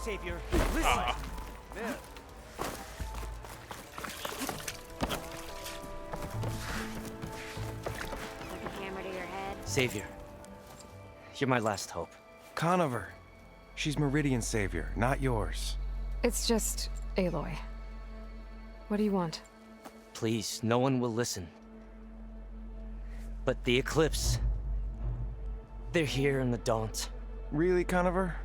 Savior, listen. Man. Like a hammer to your head. Savior, you're my last hope. Conover. She's Meridian's savior, not yours. It's just Aloy. What do you want? Please, no one will listen. But the Eclipse... they're here in the Daunt. Really, Conover?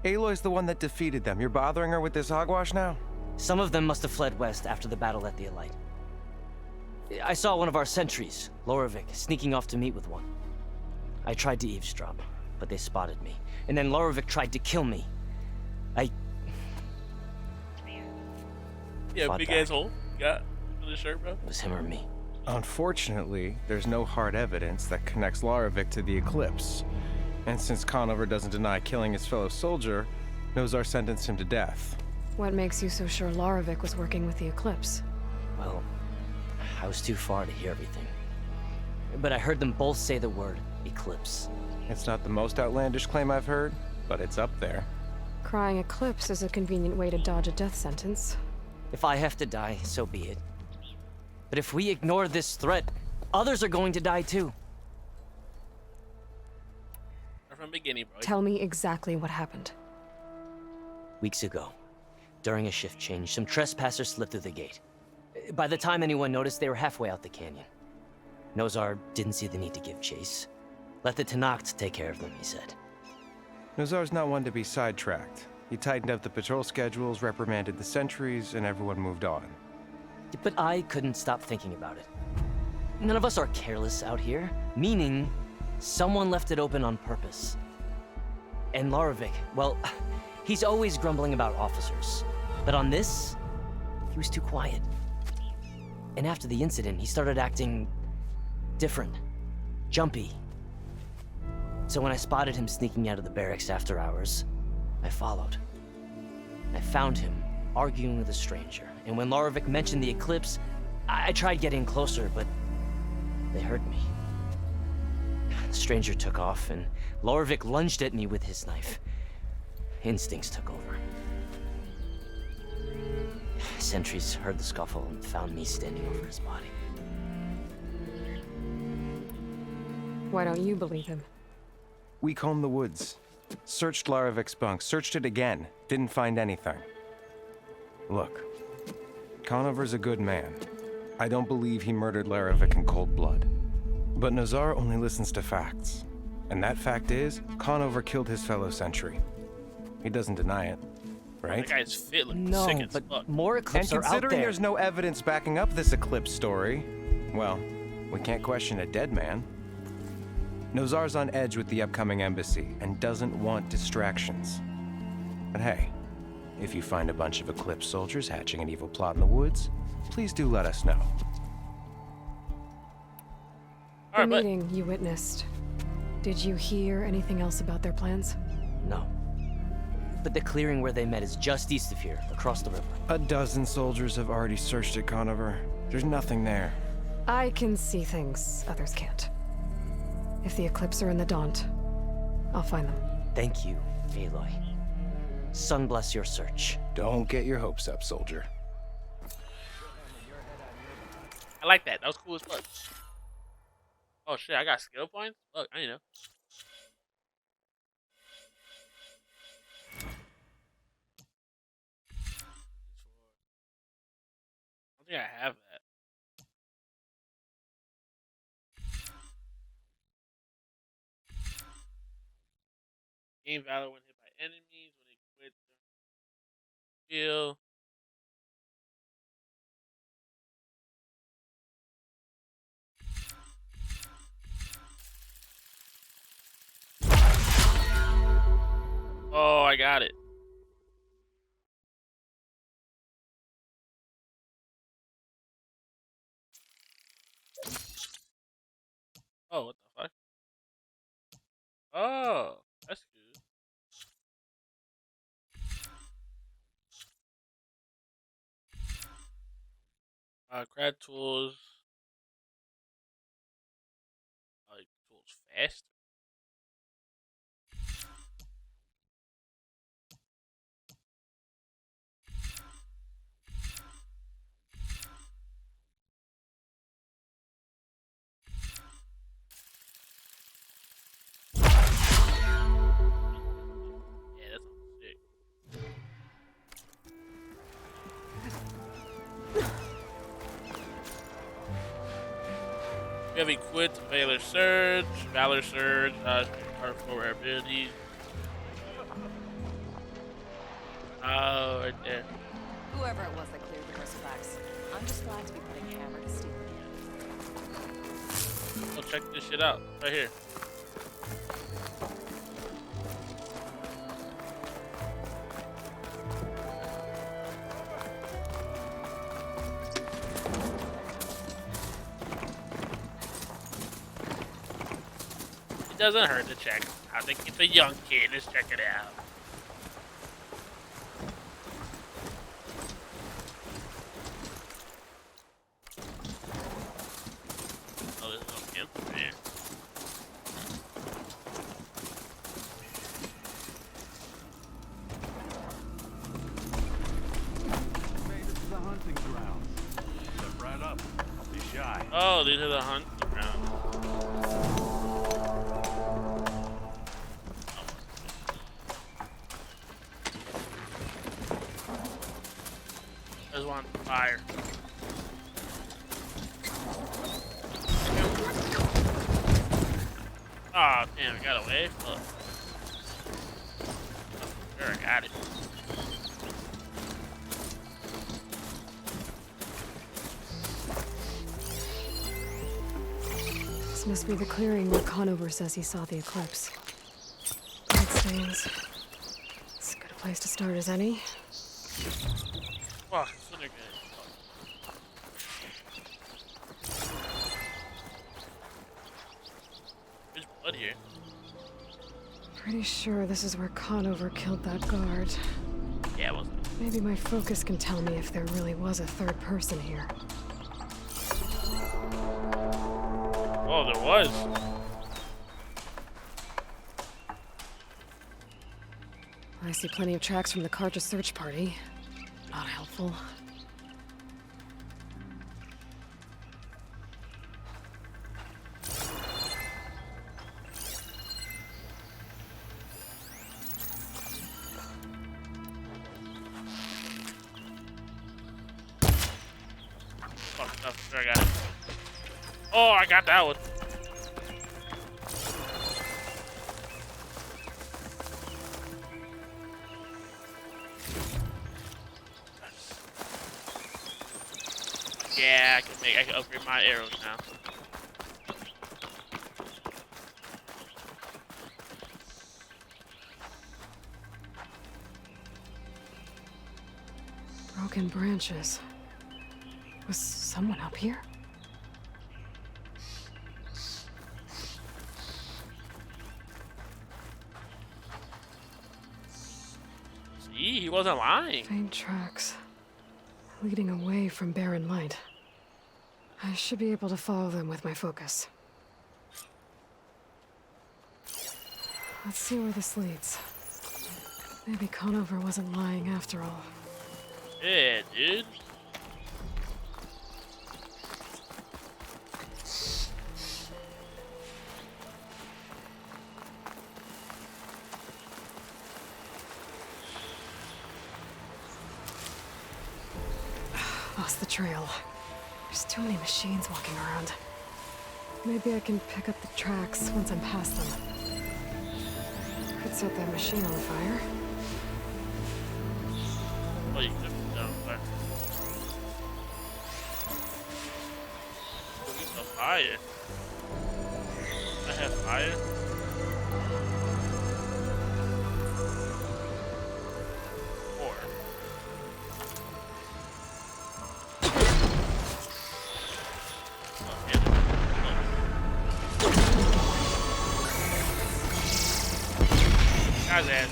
Aloy's the one that defeated them. You're bothering her with this hogwash now? Some of them must have fled west after the battle at the Elite. I saw one of our sentries, Loravik, sneaking off to meet with one. I tried to eavesdrop, but they spotted me. And then Loravik tried to kill me. Yeah, Fought big back. ass hole. You got for the shirt, bro. It was him or me. Unfortunately, there's no hard evidence that connects Loravik to the Eclipse. And since Conover doesn't deny killing his fellow soldier, Nozar sentenced him to death. What makes you so sure Loravik was working with the Eclipse? Well, I was too far to hear everything. But I heard them both say the word Eclipse. It's not the most outlandish claim I've heard, but it's up there. Crying Eclipse is a convenient way to dodge a death sentence. If I have to die, so be it. But if we ignore this threat, others are going to die too. From the beginning, bro. Tell me exactly what happened. Weeks ago, during a shift change, some trespassers slipped through the gate. By the time anyone noticed, they were halfway out the canyon. Nozar didn't see the need to give chase. Let the Tenakth take care of them, he said. Nozar's not one to be sidetracked. He tightened up the patrol schedules, reprimanded the sentries, and everyone moved on. But I couldn't stop thinking about it. None of us are careless out here, meaning someone left it open on purpose. And Loravik, well, he's always grumbling about officers. But on this, he was too quiet. And after the incident, he started acting different, jumpy. So when I spotted him sneaking out of the barracks after hours, I followed. I found him arguing with a stranger. And when Loravik mentioned the Eclipse, I tried getting closer, but they heard me. The stranger took off, and Loravik lunged at me with his knife. Instincts took over. Sentries heard the scuffle and found me standing over his body. Why don't you believe him? We combed the woods, searched Laravik's bunk, searched it again, didn't find anything. Look, Conover's a good man. I don't believe he murdered Laravik in cold blood. But Nozar only listens to facts. And that fact is, Conover killed his fellow sentry. He doesn't deny it, right? That guy's fit, like No, sick as but fuck. more And Eclipse are out considering there. there's no evidence backing up this Eclipse story, well, we can't question a dead man. Nozar's on edge with the upcoming embassy and doesn't want distractions. But hey, if you find a bunch of Eclipse soldiers hatching an evil plot in the woods, please do let us know. The Alright, but meeting you witnessed. Did you hear anything else about their plans? No. But the clearing where they met is just east of here, across the river. A dozen soldiers have already searched it, Conover. There's nothing there. I can see things others can't. If the Eclipse are in the Daunt, I'll find them. Thank you, Aloy. Sun bless your search. Don't get your hopes up, soldier. I like that. That was cool as fuck. Oh shit, I got skill points? Look, I know. I don't think I have that. Gain valor when hit by enemies, when they quit heal. Oh, I got it. Oh, what the fuck? Oh, that's good. Crab tools. Like tools fast. have equipped Valor Surge. Valor Surge are for our abilities. Oh, right there. Whoever it was that cleared the crucifix. I'm just glad to be putting hammer to steel again. Go check this shit out. Right here. It doesn't hurt to check. I think it's a young kid. Let's check it out. Oh, there's no him. Yeah. Hey, this is the hunting ground. Step right up. Don't be shy. Oh, these are the hunting grounds. There's one fire. Oh, damn, it got away. Fuck. Sure, I got it. This must be the clearing where Conover says he saw the eclipse. Bloodstains. As good a place to start as any. Fuck, so they're good. There's blood here. Pretty sure this is where Conover killed that guard. Yeah, it wasn't. Maybe my focus can tell me if there really was a third person here. Oh, there was. I see plenty of tracks from the Karja search party. Not helpful. Fuck, oh, sure, I got it. Oh, I got that one. Yeah, I can upgrade my arrows now. Broken branches. Was someone up here? See, he wasn't lying. Faint tracks. Leading away from Barren Light. I should be able to follow them with my focus. Let's see where this leads. Maybe Conover wasn't lying after all. Yeah, dude. Lost the trail. There's too many machines walking around. Maybe I can pick up the tracks once I'm past them. Could set that machine on fire. Oh, you could be down there. Oh, he's on fire. I have fire. Four. Oh, yeah. Guy's ass.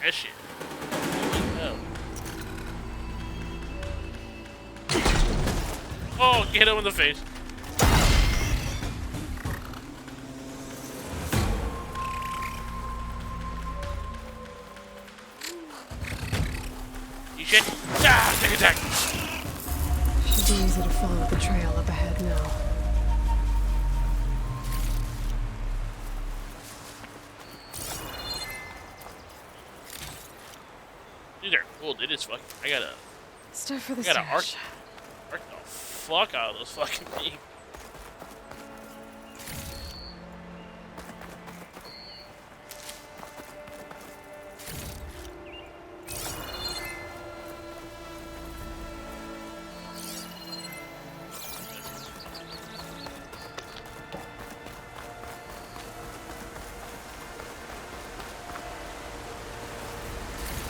That shit. Holy hell. Oh, get him in the face. You shit. Ah, take attack. Should be easy to follow the trail up ahead now. These are cool. They just fucking. I got Stuff for the an arc. stash. fuck out of those fucking things.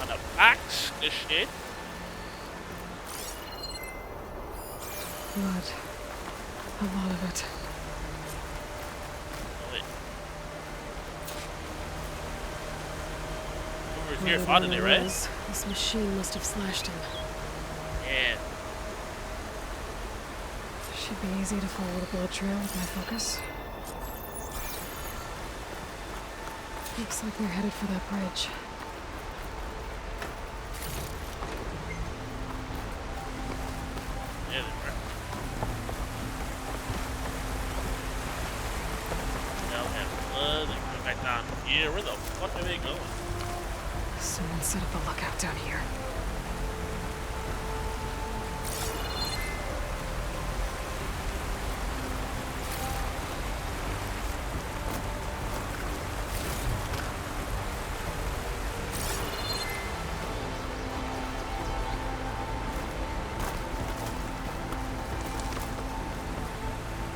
On the box, this shit. Blood. A lot of it. Oh, wait. Whoever's here Whatever fought in it, right? was, this machine must have slashed him. Yeah. Should be easy to follow the blood trail with my focus. Looks like they're headed for that bridge. Yeah, they were. Now we have blood. They go back down here. Where the fuck are they going? Someone set up a lookout down here.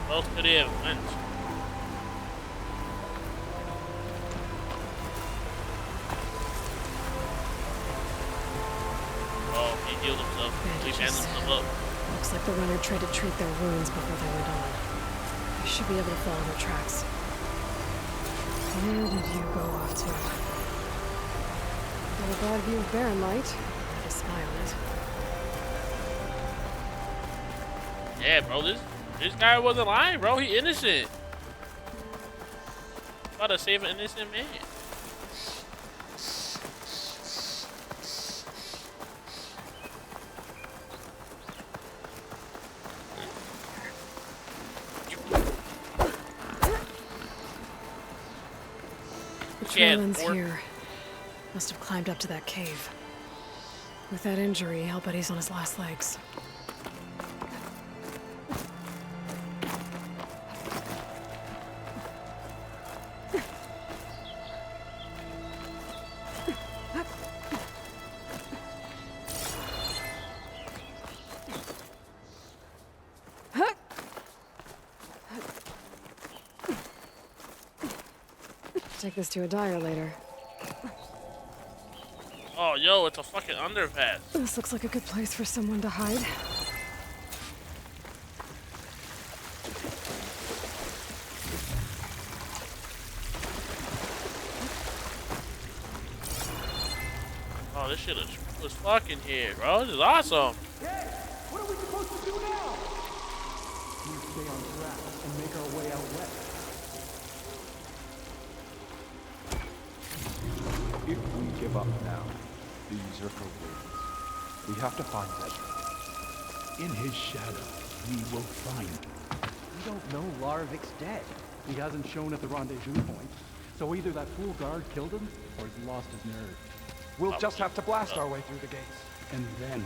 Where else could they have went? Oh, he healed himself. He bandaged himself up. Looks like the runner tried to treat their wounds before they went on. I should be able to follow their tracks. Where did you go off to? Got a bad view of Barren Light. Put a spy on it. Yeah, bro, this guy wasn't lying, bro. He innocent. About to save an innocent man. The trail Yeah, ends or- here. Must have climbed up to that cave. With that injury, I'll bet he's on his last legs. Take this to a dyer later. Oh, yo, it's a fucking underpass. This looks like a good place for someone to hide. Oh, this shit was fucking here, bro. This is awesome. What are we supposed to do now? We stay on track and make our way out west. If we give up now, these are for wins. We have to find Ezra. In his shadow, we will find him. We don't know Larovic's dead. He hasn't shown at the rendezvous point, so either that fool guard killed him, or he's lost his nerve. We'll just have to blast our way through the gates. And then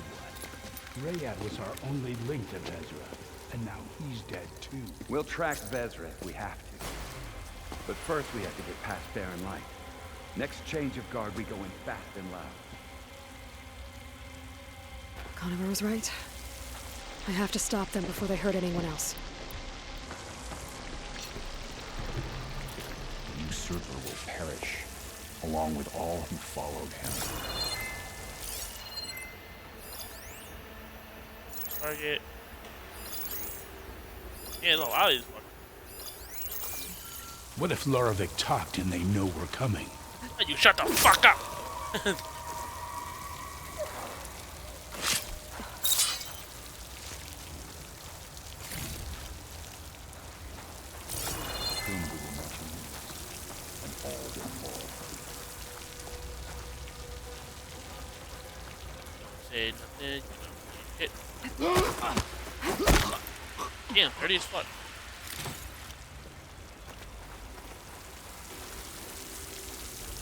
what? Rayad was our only link to Vezra, and now he's dead too. We'll track Vezra if we have to. But first we have to get past Barren Light. Next change of guard, we go in fast and loud. Conover was right. I have to stop them before they hurt anyone else. The usurper will perish, along with all who followed him. Target. Yeah, no, a lot of these fuckers. What if Larovic talked and they know we're coming? You shut the fuck up! Soon we will not lose, and all will fall. Say nothing, you know, hit. Damn, dirty as fuck.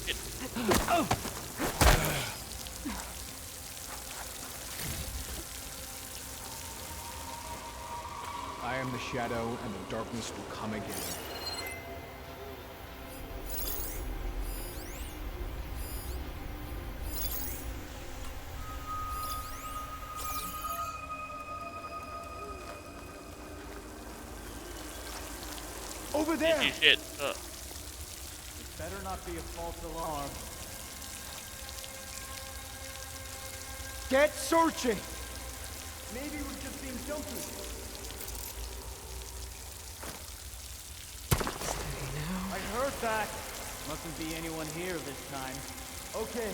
Hit. I am the shadow, and the darkness will come again. Over there! Easy shit. It better not be a false alarm. Get searching! Maybe we're just being jumpy. Steady now. I heard that. Mustn't be anyone here this time. Okay.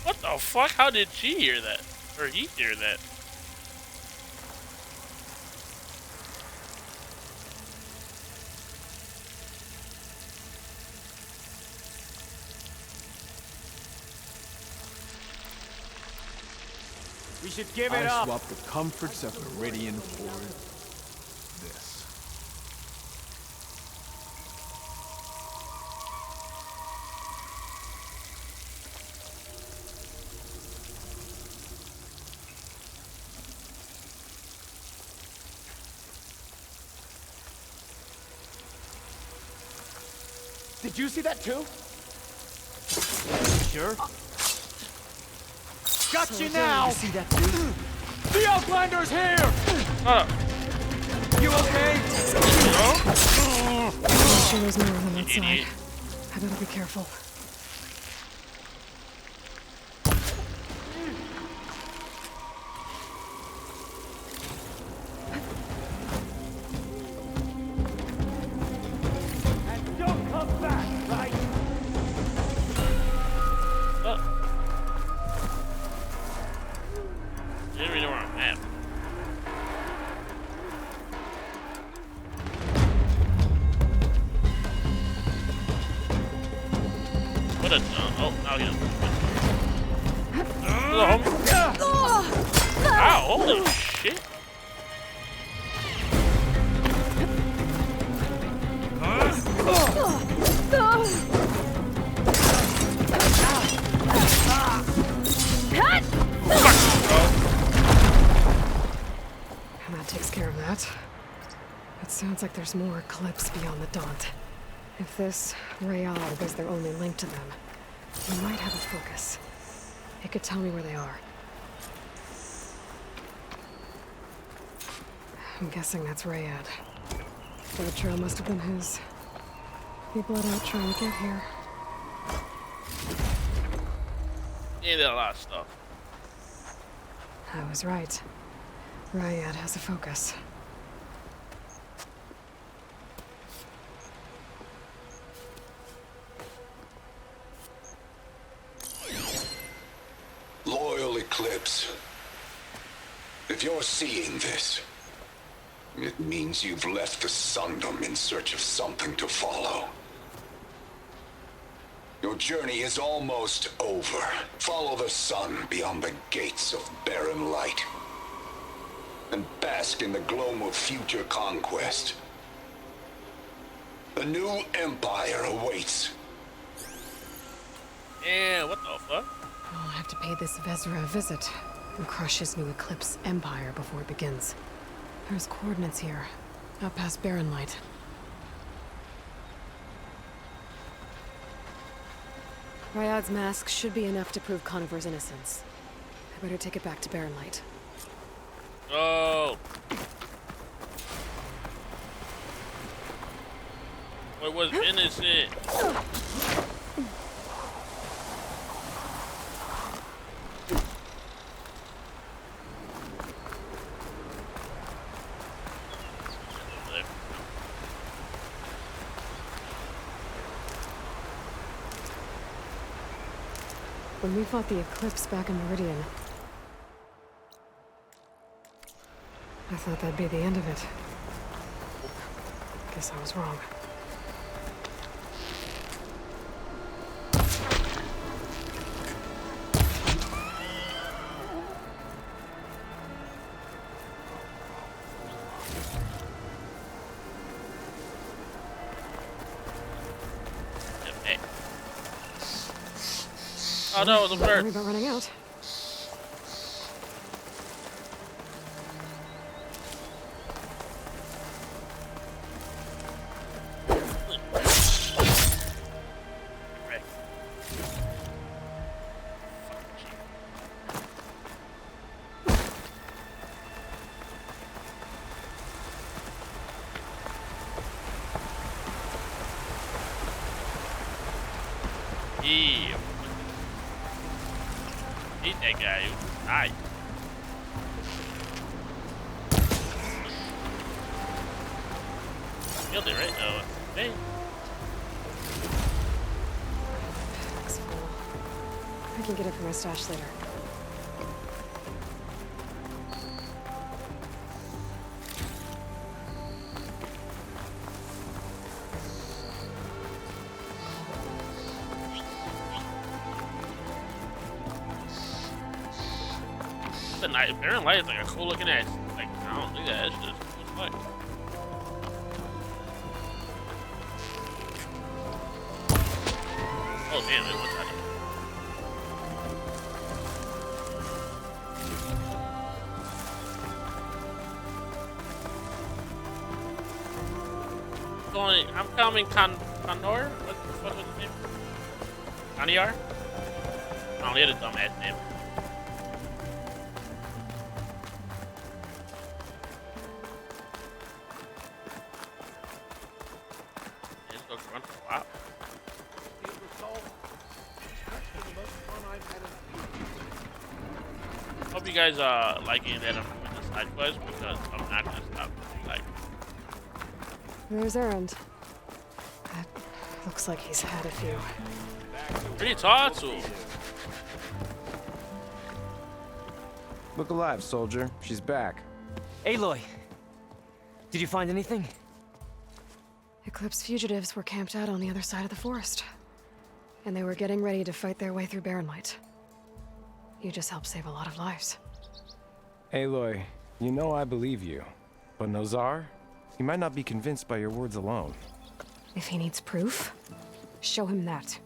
What the fuck? How did she hear that? Or he hear that? We should give it up. I swap the comforts of Meridian for this. Did you see that too? Sure. Got you now! See that too? The Outlander's here! You okay? I'm sure there's more of them outside. Idiot. I better be careful. And don't come back, right? Didn't really know where I'm at. What a oh, now he doesn't. Hello, homie. Ow, holy shit. And that takes care of that. It sounds like there's more Eclipse beyond the Daunt. If this Rayad was their only link to them, we might have a focus. It could tell me where they are. I'm guessing that's Rayad. That trail must have been his. He bled out trying to get here. Yeah, did a lot of stuff. I was right. Rayad has a focus. Loyal Eclipse, if you're seeing this, it means you've left the Sundom in search of something to follow. Your journey is almost over. Follow the sun beyond the gates of barren light, and bask in the glow of future conquest. A new empire awaits. Yeah, what the fuck? I'll have to pay this Vezra a visit and crush his new Eclipse empire before it begins. There's coordinates here, out past Barren Light. Ryad's mask should be enough to prove Conover's innocence. I better take it back to Barren Light. Oh. It was innocent. When we fought the Eclipse back in Meridian, I thought that'd be the end of it. Guess I was wrong. Oh no, it was a bird. Worry about running out. Yeah. Hate that guy. He was nice. Killed it, right? Oh, hey. Looks full. I can get it from my stash later. The night Barren Light is like a cool looking ass. Like, I don't do that. That's just cool as fuck. Oh damn, it one shot. I'm coming, Condor? What the fuck was his name? Kaniar? Oh, he had a dumbass name. Yeah, just go run for a while. Hope you guys liking that I'm doing the side quest because I'm not gonna stop. Like, There's Errand. That looks like he's had a few. pretty tall too. Look alive, soldier. She's back. Aloy, did you find anything? Eclipse fugitives were camped out on the other side of the forest. And they were getting ready to fight their way through Barren Light. You just helped save a lot of lives. Aloy, you know I believe you. But Nozar? He might not be convinced by your words alone. If he needs proof, show him that.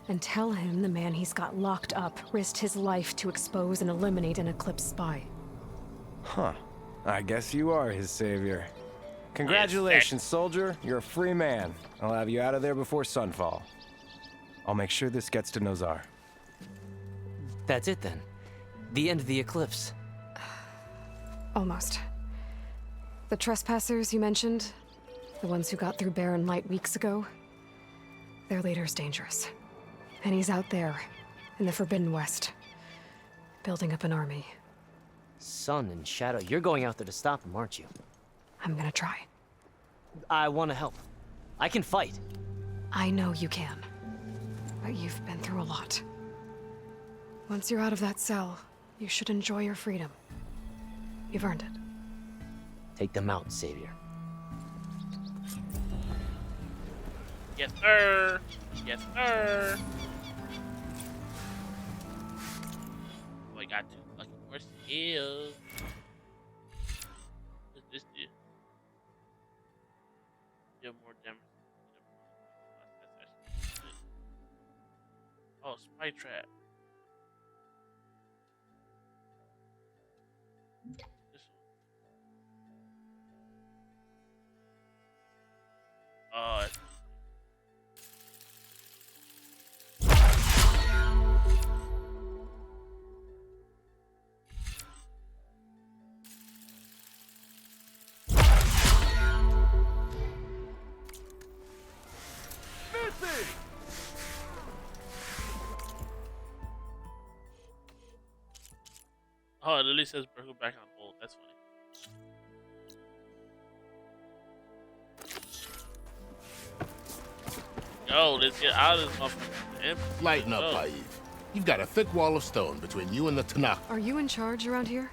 And tell him the man he's got locked up risked his life to expose and eliminate an Eclipse spy. Huh. I guess you are his savior. Congratulations, soldier. You're a free man. I'll have you out of there before sunfall. I'll make sure this gets to Nozar. That's it then. The end of the eclipse. Almost. The trespassers you mentioned, the ones who got through Barren Light weeks ago, their leader's dangerous. And he's out there, in the Forbidden West, building up an army. Sun and Shadow, you're going out there to stop him, aren't you? I'm gonna try. I want to help. I can fight. I know you can. But you've been through a lot. Once you're out of that cell, you should enjoy your freedom. You've earned it. Take them out, Savior. Yes, sir. Yes, sir. Oh, I got two fucking more skills. What's this do? Deal more damage. That's actually good. Oh, spy trap. This one. Oh, it's oh, it literally says Burgle back on hold. That's funny. Yo, let's get out of this motherfucker. Lighten up, Paiv. You've got a thick wall of stone between you and the Tanakh. Are you in charge around here?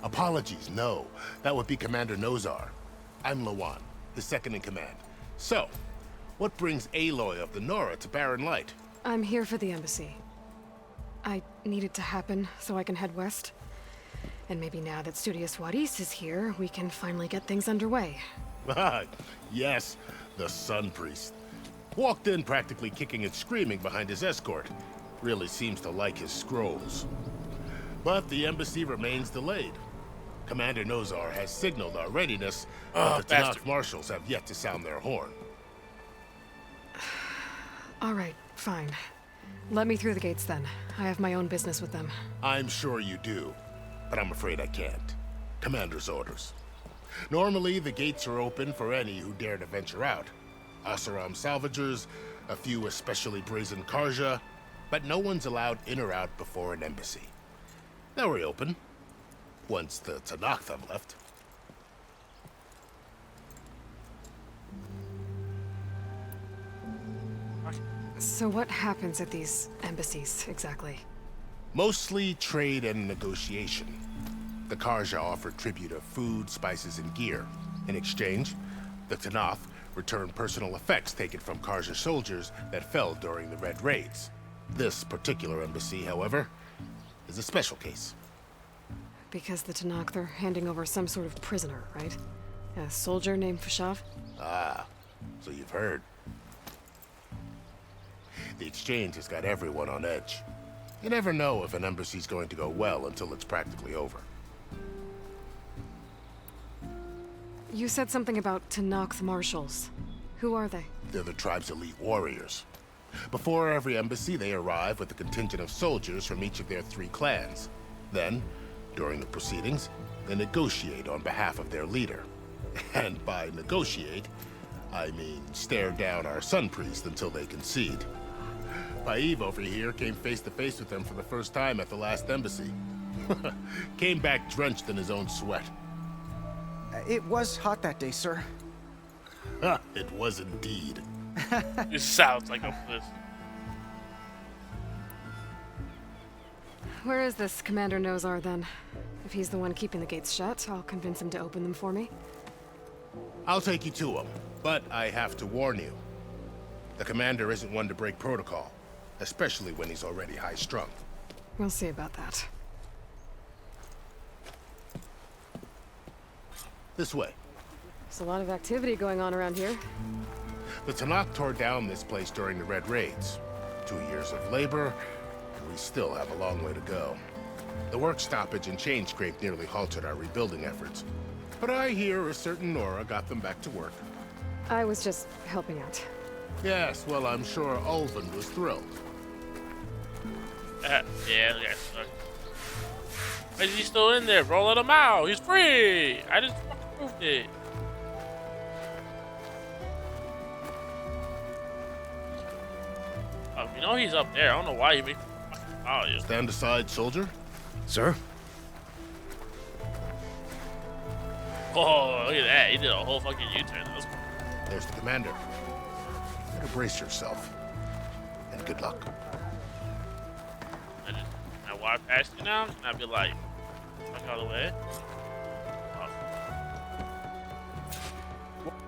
Apologies, no. That would be Commander Nozar. I'm Lawan, his second in command. So, what brings Aloy of the Nora to Barren Light? I'm here for the embassy. I need it to happen so I can head west. And maybe now that Studious Wadis is here, we can finally get things underway. Yes, the Sun Priest. Walked in practically kicking and screaming behind his escort. Really seems to like his scrolls. But the embassy remains delayed. Commander Nozar has signaled our readiness, but the Tanakh marshals have yet to sound their horn. All right, fine. Let me through the gates then. I have my own business with them. I'm sure you do, but I'm afraid I can't. Commander's orders. Normally, the gates are open for any who dare to venture out. Asaram salvagers, a few especially brazen Karja, but no one's allowed in or out before an embassy. They'll reopen once the Tanakh have left. So what happens at these embassies, exactly? Mostly trade and negotiation. The Karja offer tribute of food, spices, and gear. In exchange, the Tanakh return personal effects taken from Karja soldiers that fell during the Red Raids. This particular embassy, however, is a special case. Because the Tanakh, they're handing over some sort of prisoner, right? A soldier named Fashav? Ah, so you've heard. The exchange has got everyone on edge. You never know if an embassy's going to go well until it's practically over. You said something about Tanakh marshals. Who are they? They're the tribe's elite warriors. Before every embassy, they arrive with a contingent of soldiers from each of their 3 clans. Then, during the proceedings, they negotiate on behalf of their leader. And by negotiate, I mean stare down our Sun Priest until they concede. Paiv over here came face to face with them for the first time at the last embassy. Came back drenched in his own sweat. It was hot that day, sir. It was indeed. It sounds like a this. Where is this Commander Nozar, then? If he's the one keeping the gates shut, I'll convince him to open them for me. I'll take you to him, but I have to warn you. The commander isn't one to break protocol, especially when he's already high-strung. We'll see about that. This way. There's a lot of activity going on around here. The Tanakh tore down this place during the Red Raids. 2 years of labor, and we still have a long way to go. The work stoppage and chain scrape nearly halted our rebuilding efforts. But I hear a certain Nora got them back to work. I was just helping out. Yes, well, I'm sure Ulvin was thrilled. Yeah, that's Why is he still in there, bro? Let him out. He's free. I just fucking proved it. You know he's up there. I don't know why he makes me fucking follow you. Stand aside, soldier. Sir? Oh, look at that. He did a whole fucking U-turn. That was cool. There's the commander. Better brace yourself. And good luck. I walk past you now, and I'd be like, fuck all the way.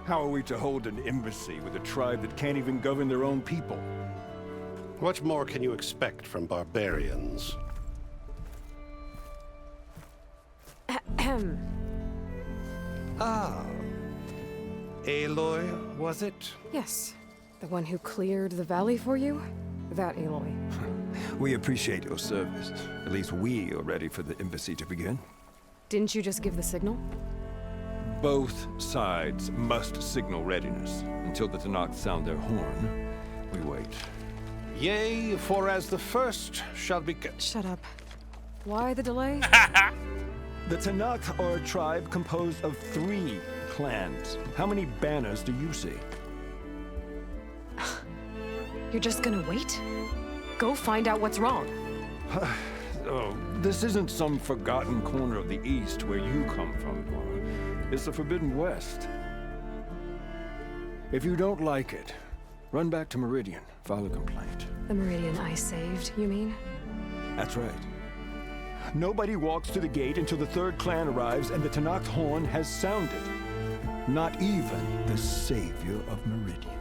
How are we to hold an embassy with a tribe that can't even govern their own people? What more can you expect from barbarians? Ah. Aloy, was it? Yes. The one who cleared the valley for you? That Aloy. We appreciate your service. At least we are ready for the embassy to begin. Didn't you just give the signal? Both sides must signal readiness. Until the Tanakh sound their horn, we wait. Yea, for as the first shall be... Shut up. Why the delay? The Tanakh are a tribe composed of 3 clans. How many banners do you see? You're just gonna wait? Go find out what's wrong. Oh, this isn't some forgotten corner of the East where you come from, Nora. It's the Forbidden West. If you don't like it, run back to Meridian, file a complaint. The Meridian I saved, you mean? That's right. Nobody walks to the gate until the 3rd clan arrives and the Tanakh horn has sounded. Not even the savior of Meridian.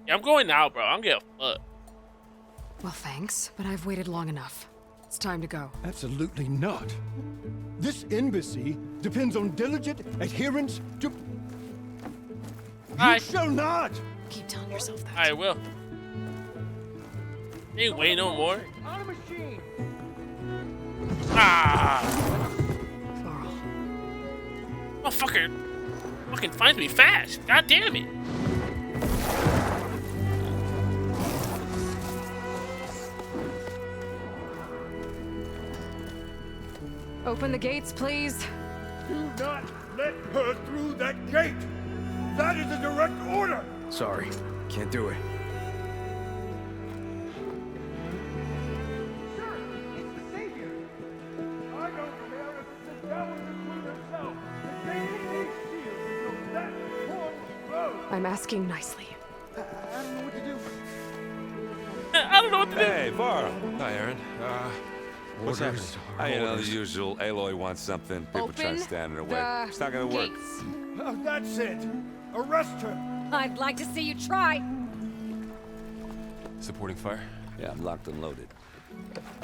Yeah, I'm going now, bro. I'm getting fucked. Well, thanks, but I've waited long enough. It's time to go. Absolutely not. This embassy depends on diligent adherence to... You shall not! Keep telling yourself that. I will. Ain't wait no more. On a machine! Ah! Laurel. Motherfucker fucking finds me fast. God damn it. Open the gates, please. Do not let her through that gate! That is a direct order! Sorry, can't do it. Sure, it's the Savior. I don't care if it's the devil between himself. The Savior needs shield until that form grows. I'm asking nicely. I don't know what to do. I don't know what to do. Hey, Varl. Hi, Aaron. What's happening? You know, the usual. Aloy wants something. People try to stand in her way. It's not gonna work. That's it! Arrest her! I'd like to see you try. Supporting fire? Yeah, I'm locked and loaded.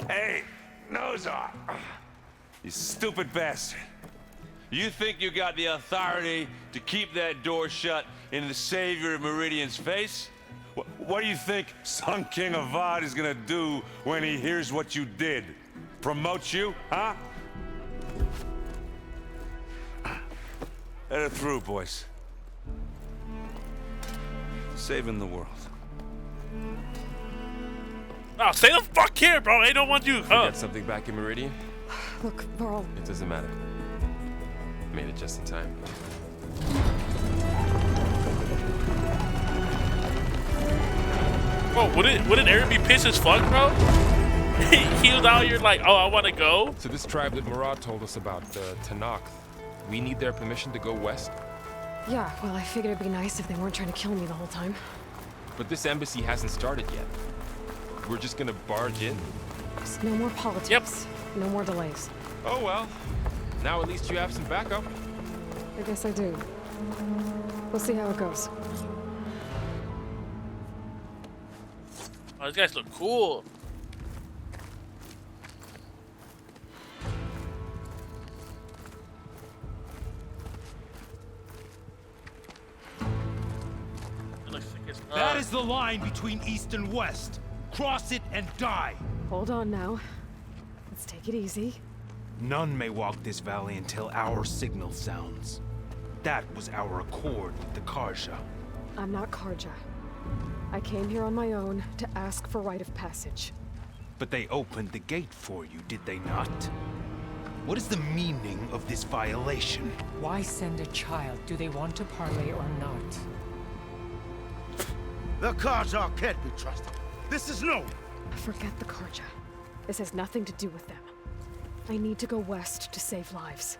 Hey, Nozar! You stupid bastard. You think you got the authority to keep that door shut in the Savior of Meridian's face? What do you think Sun King Avad is gonna do when he hears what you did? Promote you, huh? Let her through, boys. Saving the world. Oh, stay the fuck here, bro. I don't want you. Got something back in Meridian? Look, Varl. It doesn't matter. Made it just in time. Bro, wouldn't Aaron be pissed as fuck, bro? He was out here like, oh, I want to go. So this tribe that Murad told us about, the Tanakh, we need their permission to go west? Yeah, well, I figured it'd be nice if they weren't trying to kill me the whole time. But this embassy hasn't started yet. We're just gonna barge in? Just no more politics. Yep. No more delays. Oh well. Now at least you have some backup. I guess I do. We'll see how it goes. Oh, these guys look cool. It looks like it's That is the line between East and West. Cross it and die. Hold on now. Let's take it easy. None may walk this valley until our signal sounds. That was our accord with the Karja. I'm not Karja. I came here on my own to ask for rite of passage. But they opened the gate for you, did they not? What is the meaning of this violation? Why send a child? Do they want to parley or not? The Karja can't be trusted. This is known. Forget the Karja. This has nothing to do with them. I need to go west to save lives.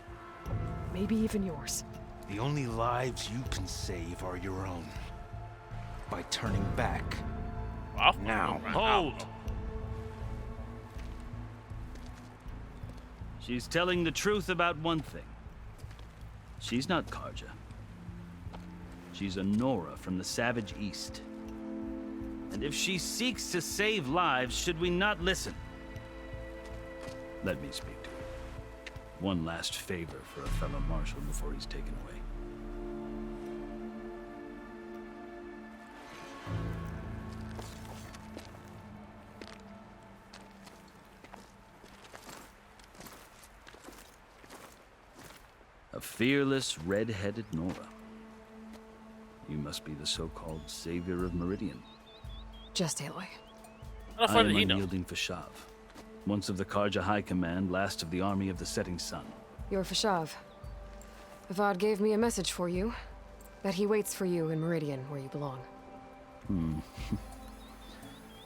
Maybe even yours. The only lives you can save are your own. By turning back. Now. Hold! She's telling the truth about one thing. She's not Karja. She's a Nora from the Savage East. And if she seeks to save lives, should we not listen? Let me speak to her. One last favor for a fellow marshal before he's taken away. A fearless, red-headed Nora. You must be the so-called savior of Meridian. Just Aloy. How I did am he know? unyielding Fashav, once of the Karja High Command, last of the army of the Setting Sun. You're Fashav. Avad gave me a message for you. That he waits for you in Meridian, where you belong.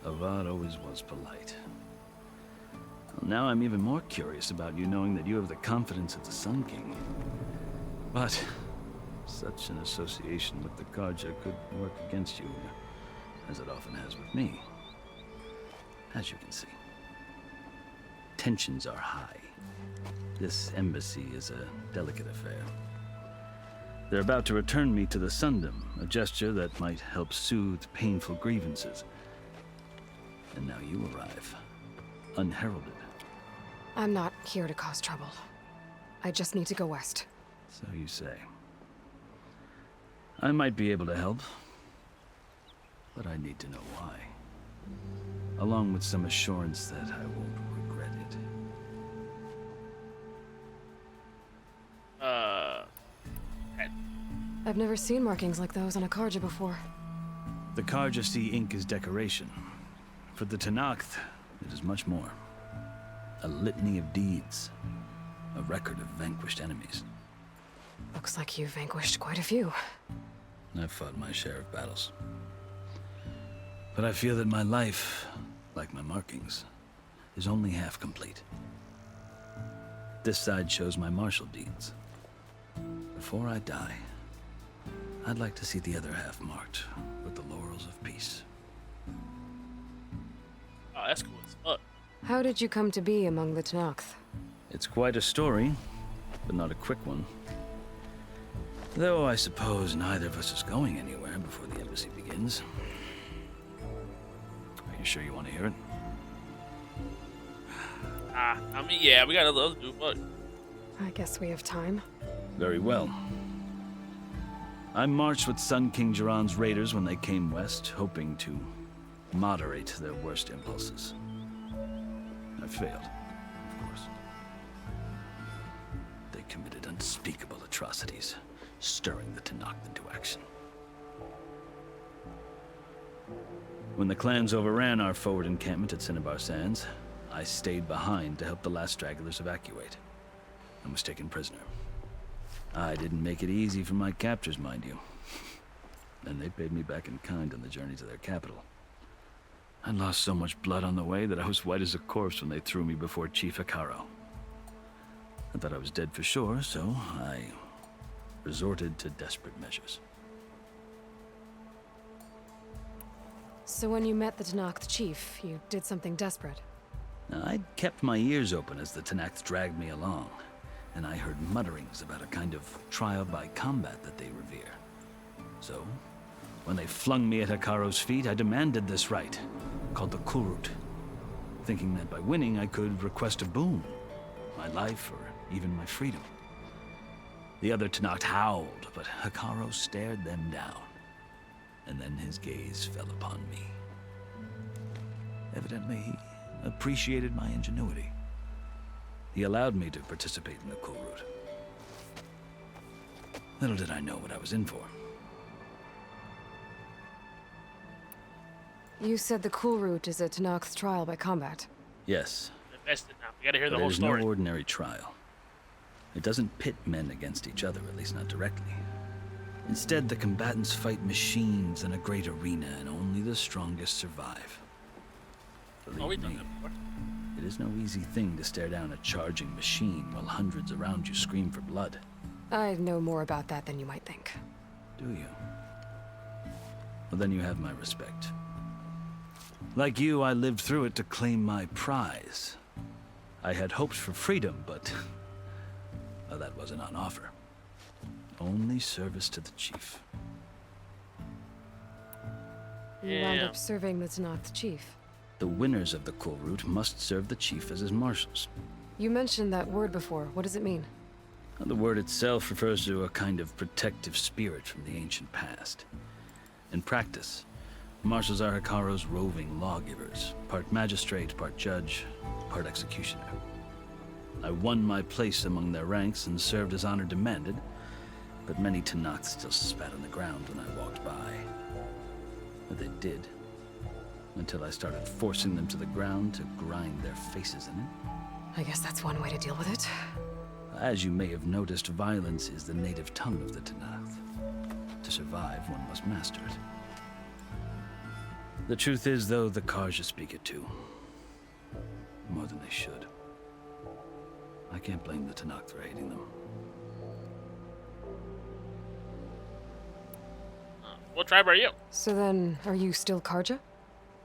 Avad always was polite. Well, now I'm even more curious about you knowing that you have the confidence of the Sun King. But such an association with the Karja could work against you, as it often has with me. As you can see, tensions are high. This embassy is a delicate affair. They're about to return me to the Sundom, a gesture that might help soothe painful grievances. And now you arrive, unheralded. I'm not here to cause trouble. I just need to go west. So you say. I might be able to help, but I need to know why. Along with some assurance that I won't regret it. I've never seen markings like those on a Karja before. The Karja see ink as decoration. For the Tanakh, it is much more. A litany of deeds. A record of vanquished enemies. Looks like you've vanquished quite a few. I've fought my share of battles. But I feel that my life, like my markings, is only half complete. This side shows my martial deeds. Before I die, I'd like to see the other half marked with the laurels of peace. Oh, that's cool as fuck. How did you come to be among the Tenakth? It's quite a story, but not a quick one. Though I suppose neither of us is going anywhere before the embassy begins. Are you sure you want to hear it? I mean, yeah, we got other to do, but... I guess we have time. Very well. I marched with Sun King Jiran's raiders when they came west, hoping to moderate their worst impulses. I failed, of course. They committed unspeakable atrocities, stirring the Tenakth into action. When the clans overran our forward encampment at Cinnabar Sands, I stayed behind to help the last stragglers evacuate, and was taken prisoner. I didn't make it easy for my captors, mind you. And they paid me back in kind on the journey to their capital. I lost so much blood on the way that I was white as a corpse when they threw me before Chief Hekarro. I thought I was dead for sure, so I resorted to desperate measures. So when you met the Tenakth chief, you did something desperate? Now, I'd kept my ears open as the Tenakth dragged me along, and I heard mutterings about a kind of trial by combat that they revere. So, when they flung me at Hekarro's feet, I demanded this rite, called the Kulrut, thinking that by winning I could request a boon, my life or even my freedom. The other Tenakth howled, but Hekarro stared them down, and then his gaze fell upon me. Evidently, he appreciated my ingenuity. He allowed me to participate in the Kulrut. Little did I know what I was in for. You said the Kulrut is a Tenakth trial by combat. Yes. Invested now. We gotta hear the But whole it is story. no ordinary trial. It doesn't pit men against each other, at least not directly. Instead, the combatants fight machines in a great arena, and only the strongest survive. Believe me, it is no easy thing to stare down a charging machine while hundreds around you scream for blood. I know more about that than you might think. Do you? Well, then you have my respect. Like you, I lived through it to claim my prize. I had hoped for freedom, but well, that wasn't on offer. Only service to the chief. You wound up serving the Tenakth chief. The winners of the Kulrut must serve the chief as his marshals. You mentioned that word before. What does it mean? The word itself refers to a kind of protective spirit from the ancient past. In practice, marshals are Hekarro's roving lawgivers, part magistrate, part judge, part executioner. I won my place among their ranks and served as honor demanded, but many Tenakth still spat on the ground when I walked by. But they did, until I started forcing them to the ground to grind their faces in it. I guess that's one way to deal with it. As you may have noticed, violence is the native tongue of the Tenakth. To survive, one must master it. The truth is, though, the Carja speak it too. More than they should. I can't blame the Tenakth for hating them. What tribe are you? So then, are you still Carja?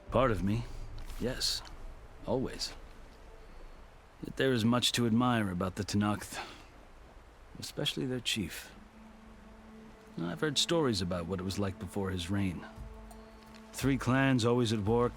Part of me, yes. Always. Yet there is much to admire about the Tenakth. Especially their chief. I've heard stories about what it was like before his reign. 3 clans always at war,